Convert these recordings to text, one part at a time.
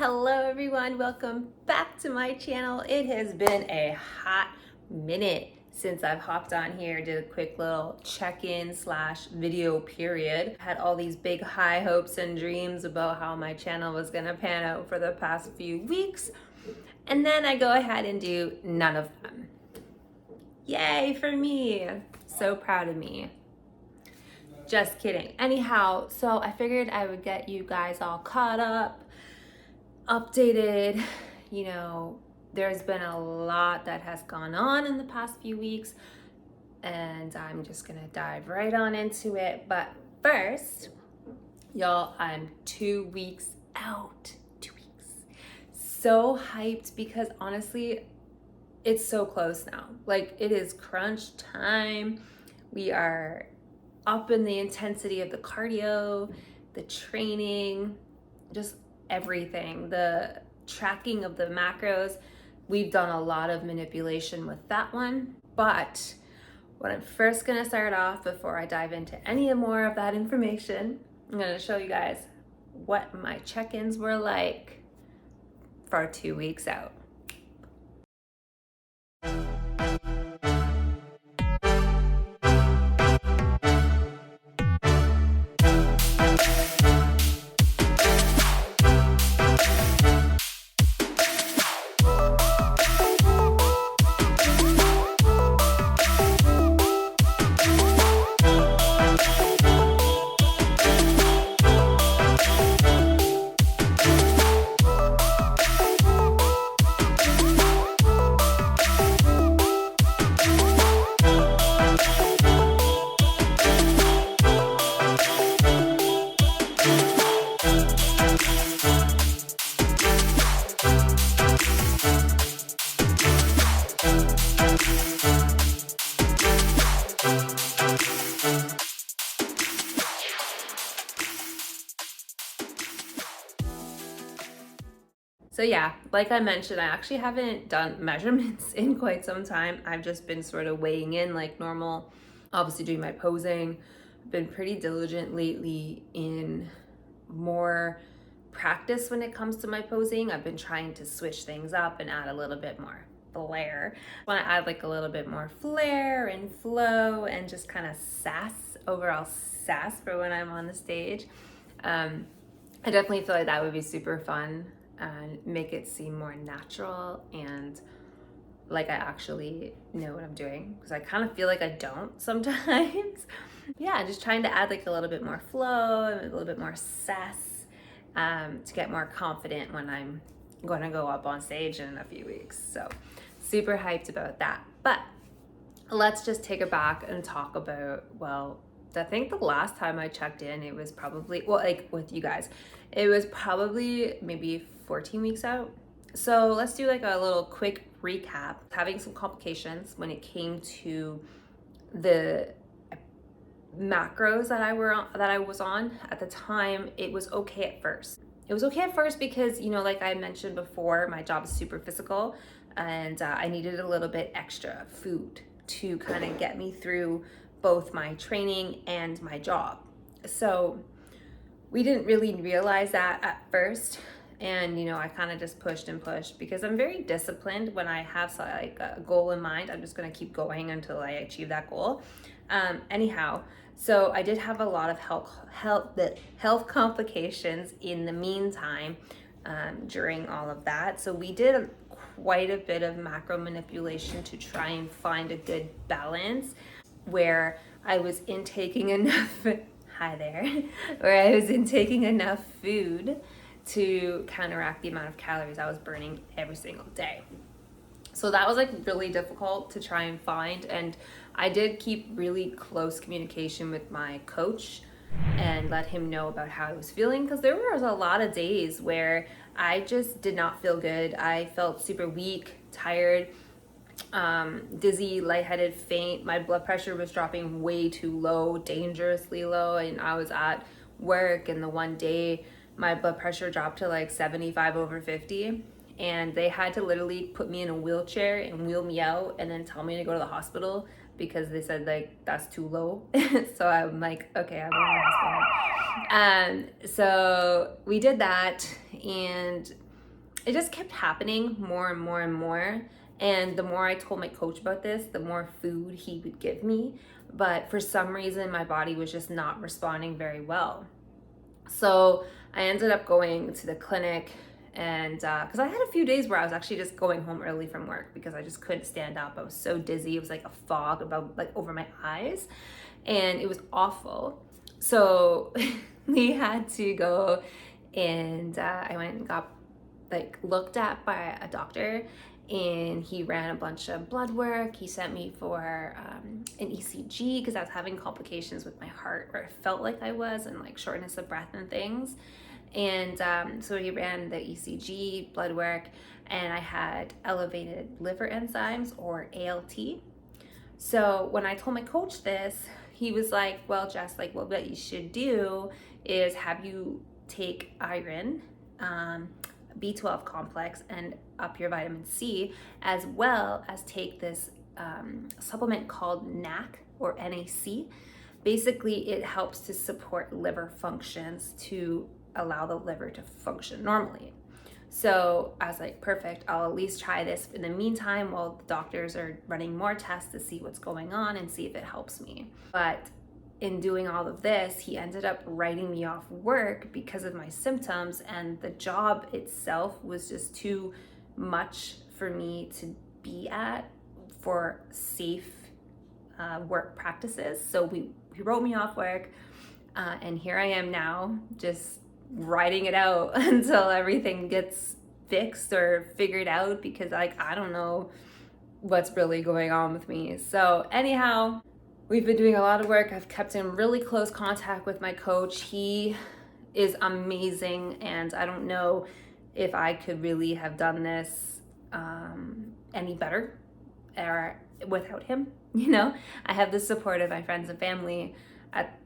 Hello everyone, welcome back to my channel. It has been a hot minute since I've hopped on here, did a quick little check-in / video period. Had all these big high hopes and dreams about how my channel was gonna pan out for the past few weeks. And then I go ahead and do none of them. Yay for me. So proud of me. Just kidding. Anyhow, so I figured I would get you guys all caught up, updated. You know, there's been a lot that has gone on in the past few weeks, and I'm just gonna dive right on into it. But first, y'all, I'm 2 weeks out. 2 weeks. So hyped because honestly, it's so close now. Like, it is crunch time. We are up in the intensity of the cardio, the training, just everything, the tracking of the macros. We've done a lot of manipulation with that one. But what I'm first gonna start off before I dive into any more of that information, I'm gonna show you guys what my check-ins were like for 2 weeks out. So yeah, like I mentioned, I actually haven't done measurements in quite some time. I've just been sort of weighing in like normal, obviously doing my posing. I've been pretty diligent lately in more practice when it comes to my posing. I've been trying to switch things up and add a little bit more flair. I want to add like a little bit more flair and flow and just kind of overall sass for when I'm on the stage. I definitely feel like that would be super fun and make it seem more natural and like I actually know what I'm doing, because I kind of feel like I don't sometimes. Yeah, just trying to add like a little bit more flow and a little bit more sass to get more confident when I'm going to go up on stage in a few weeks. So super hyped about that. But let's just take it back and talk about, well, I think the last time I checked in, it was probably, well, like with you guys, it was probably maybe 14 weeks out. So let's do like a little quick recap. Having some complications when it came to the macros that I was on at the time. It was okay at first. It was okay at first because, you know, like I mentioned before, my job is super physical, and I needed a little bit extra food to kind of get me through both my training and my job. So we didn't really realize that at first. And, you know, I kind of just pushed and pushed because I'm very disciplined. When I have like a goal in mind, I'm just going to keep going until I achieve that goal. Anyhow, so I did have a lot of health complications in the meantime during all of that. So we did quite a bit of macro manipulation to try and find a good balance where I was intaking enough, hi there, where I was intaking enough food to counteract the amount of calories I was burning every single day. So that was like really difficult to try and find. And I did keep really close communication with my coach and let him know about how I was feeling, because there was a lot of days where I just did not feel good. I felt super weak, tired, dizzy, lightheaded, faint. My blood pressure was dropping way too low, dangerously low. And I was at work, and the one day my blood pressure dropped to like 75/50, and they had to literally put me in a wheelchair and wheel me out and then tell me to go to the hospital because they said like that's too low. So I'm like, okay, I'm going to the hospital. So we did that, and it just kept happening more and more and more. And the more I told my coach about this, the more food he would give me. But for some reason, my body was just not responding very well. So I ended up going to the clinic, and because I had a few days where I was actually just going home early from work because I just couldn't stand up. I was so dizzy. It was like a fog about like over my eyes, and it was awful. So we had to go, and I went and got like looked at by a doctor, and he ran a bunch of blood work. He sent me for an ECG because I was having complications with my heart, or it felt like I was, and like shortness of breath and things. And so he ran the ECG, blood work, and I had elevated liver enzymes, or ALT. So when I told my coach this, he was like, well, Jess, like, well, what you should do is have you take iron, B12 complex, and up your vitamin C, as well as take this supplement called NAC, or NAC. Basically, it helps to support liver functions to allow the liver to function normally. So I was like, perfect, I'll at least try this in the meantime while the doctors are running more tests to see what's going on and see if it helps me. But in doing all of this, he ended up writing me off work because of my symptoms, and the job itself was just too much for me to be at for safe work practices. So he wrote me off work, and here I am now, just riding it out until everything gets fixed or figured out, because like I don't know what's really going on with me. So anyhow, we've been doing a lot of work. I've kept in really close contact with my coach. He is amazing, and I don't know if I could really have done this any better or without him. You know, I have the support of my friends and family at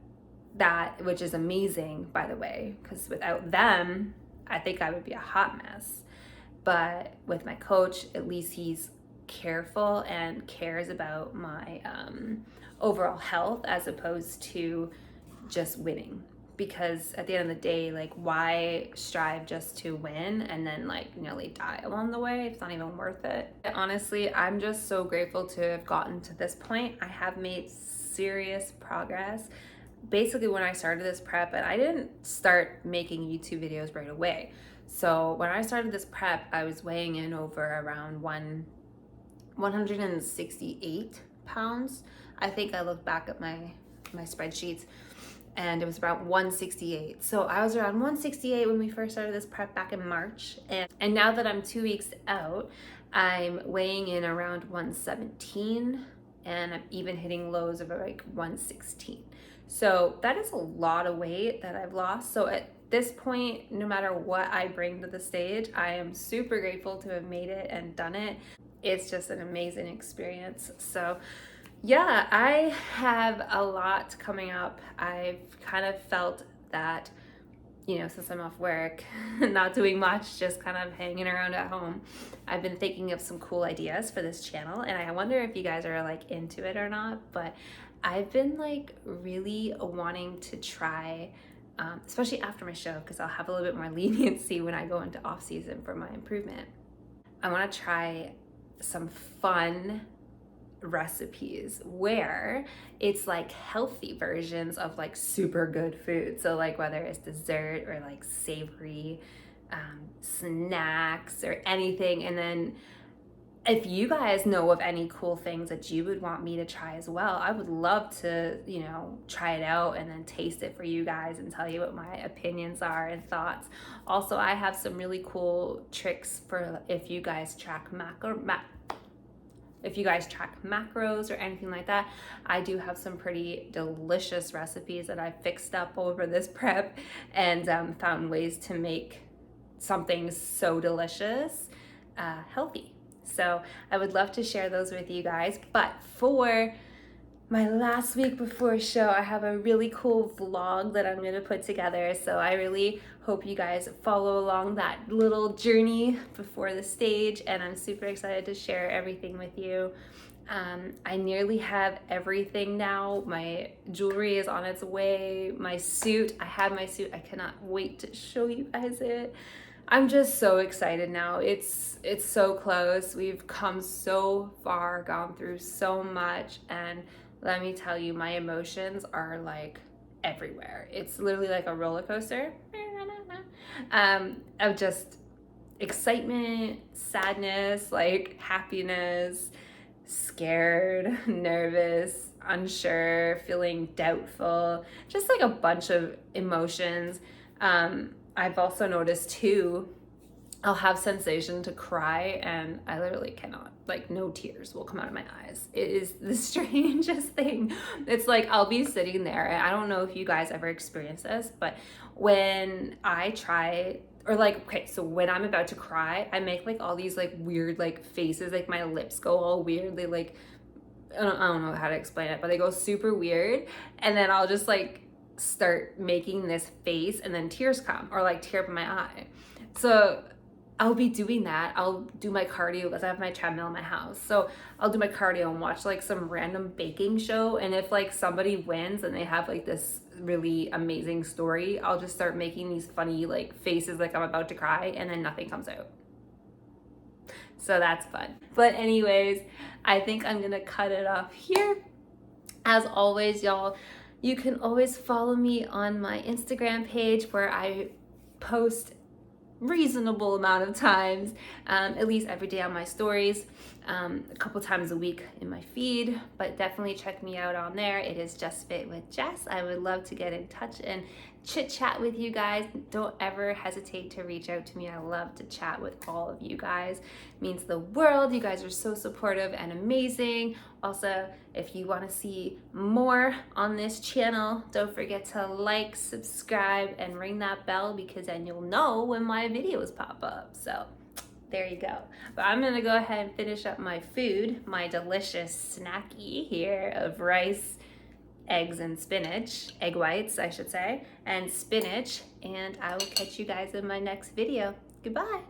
that, which is amazing, by the way, because without them, I think I would be a hot mess. But with my coach, at least he's careful and cares about my overall health, as opposed to just winning. Because at the end of the day, like, why strive just to win and then like nearly die along the way? It's not even worth it. Honestly, I'm just so grateful to have gotten to this point. I have made serious progress. Basically, when I started this prep, and I didn't start making YouTube videos right away. So when I started this prep, I was weighing in over around 168 pounds. I think I looked back at my spreadsheets, and it was about 168. So I was around 168 when we first started this prep back in March. And now that I'm 2 weeks out, I'm weighing in around 117, and I'm even hitting lows of like 116. So that is a lot of weight that I've lost. So at this point, no matter what I bring to the stage, I am super grateful to have made it and done it. It's just an amazing experience. So yeah, I have a lot coming up. I've kind of felt that, you know, since I'm off work, not doing much, just kind of hanging around at home, I've been thinking of some cool ideas for this channel, and I wonder if you guys are like into it or not. But I've been like really wanting to try, especially after my show, because I'll have a little bit more leniency when I go into off season for my improvement. I want to try some fun recipes where it's like healthy versions of like super good food. So like whether it's dessert or like savory snacks or anything. And then if you guys know of any cool things that you would want me to try as well, I would love to, you know, try it out and then taste it for you guys and tell you what my opinions are and thoughts. Also, I have some really cool tricks for if you guys track macros or anything like that. I do have some pretty delicious recipes that I fixed up over this prep, and found ways to make something so delicious healthy. So I would love to share those with you guys. But for my last week before show, I have a really cool vlog that I'm going to put together. So I really hope you guys follow along that little journey before the stage, and I'm super excited to share everything with you. I nearly have everything now. My jewelry is on its way. My suit, I have my suit. I cannot wait to show you guys it. I'm just so excited now. It's so close. We've come so far, gone through so much, and let me tell you, my emotions are like everywhere. It's literally like a roller coaster of just excitement, sadness, like happiness, scared, nervous, unsure, feeling doubtful, just like a bunch of emotions. I've also noticed too, I'll have sensation to cry and I literally cannot, like no tears will come out of my eyes. It is the strangest thing. It's like I'll be sitting there and I don't know if you guys ever experience this, but when I try or like, okay, so when I'm about to cry, I make like all these like weird like faces, like my lips go all weird. They like, I don't know how to explain it, but they go super weird. And then I'll just like start making this face and then tears come or like tear up in my eye. So I'll be doing that. I'll do my cardio because I have my treadmill in my house. So I'll do my cardio and watch like some random baking show. And if like somebody wins and they have like this really amazing story, I'll just start making these funny like faces like I'm about to cry and then nothing comes out. So that's fun. But anyways, I think I'm gonna cut it off here. As always, y'all, you can always follow me on my Instagram page where I post reasonable amount of times, at least every day on my stories, a couple times a week in my feed, but definitely check me out on there. It is Just Fit with Jess. I would love to get in touch and chit chat with you guys. Don't ever hesitate to reach out to me. I love to chat with all of you guys. It means the world. You guys are so supportive and amazing. Also, if you want to see more on this channel, don't forget to like, subscribe, and ring that bell because then you'll know when my videos pop up. So there you go. But I'm gonna go ahead and finish up my food, my delicious snacky here of rice, eggs and spinach, egg whites I should say, and spinach, and I will catch you guys in my next video. Goodbye.